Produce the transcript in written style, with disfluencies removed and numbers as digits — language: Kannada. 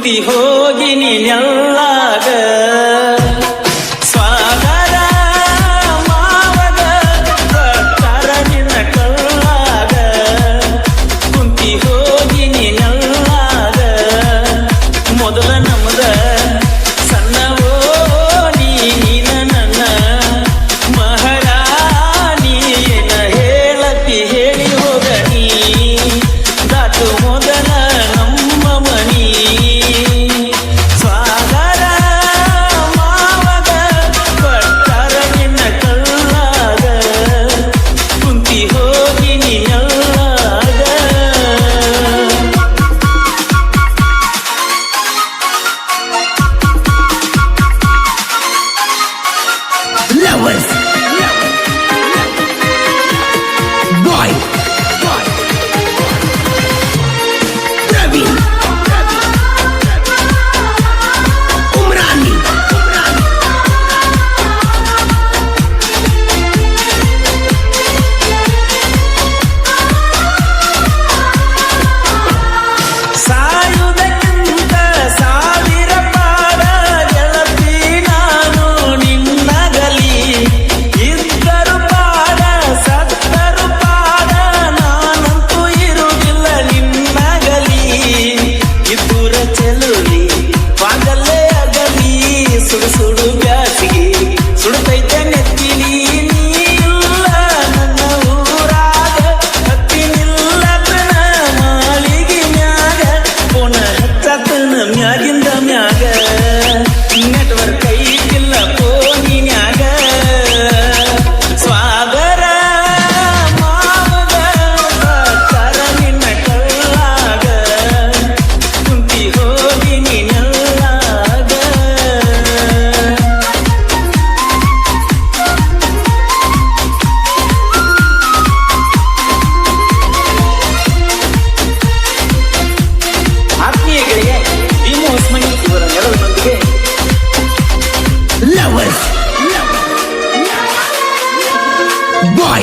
ಕುಂತಿ ಹೋಗಿ ನೀನೆಲ್ಲಾಗ ಸ್ವಾಗರ ಮಾವಗ ತರ ನಿನ್ನ ಕಲ್ಲಾಗ ಕುಂತಿ ಹೋಗಿ ನೀನೆಲ್ಲಾಗ ಮೊದಲ ನಮ್ಮದ ಸಣ್ಣವೋ ನೀನ ನನ್ನ ಮಹಾರಾಣಿ ಏನ ಹೇಳತಿ ಹೇಳಿ ಹೋಗ ನೀ ದಾಟು ಮೊದಲ ನಮ್ಮ ಮನಿ ಸ್ವಾಗರ ಮಾವಗ ಕೊಟ್ಟಾರ ನಿನ್ನ ಕಲ್ಲಾಗ ಕುಂತಿ ಹೋಗಿ ನೀನೆಲ್ಲಾಗ Lovers. Boy. Praveen. Umrani. ಸಾಯುವುದಕ್ಕಿಂತ ಸಾವಿರ ಪಾಡ ಗೆಳತಿ ನಾನು ನಿನ್ನಗಲಿ ಇದ್ದರು ಪಾಡ ಸತ್ತರು ಪಾಡ ನಾನಂತೂ ಇರುವುದಿಲ್ಲ ನಿನ್ನಗಲಿ ಇಬ್ಬರ ಚೆಲುವಿ ಪಾಗಲ್ಲೇ ಅಗಲಿ ಸುಡು ಸುಡು ಬ್ಯಾಸಿಗೆ ಸುಡುತ್ತೈತೆ ನೆತ್ತಿಲಿ ನೀ ಇಲ್ಲ ನನ್ನ ಊರಾಗ ಹತ್ತಿನಿಲ್ಲತನ ಮಾಳಿಗೆ ಮ್ಯಾಗ ಪುನ ಹತ್ತತನ ಮ್ಯಾಗಿಂದ ಮ್ಯಾಗ ನೆಟ್ವರ್ಕ್ ಐತಿಲ್ಲ ಫೋನಿನ್ಯಾಗ ಸ್ವಾಗರ ಮಾವಗ ತರ ನಿನ್ನ ಕಲ್ಲಾಗ ಕುಂತಿ ಹೋಗಿ ನೀನೆಲ್ಲಾಗ ಆತ್ಮೀಯಗಳಿಗೆ ಭೀಮು ಹೊಸ್ಮನಿ ಇವರ ನೆರವಿನೊಂದಿಗೆ Lovers. Boy.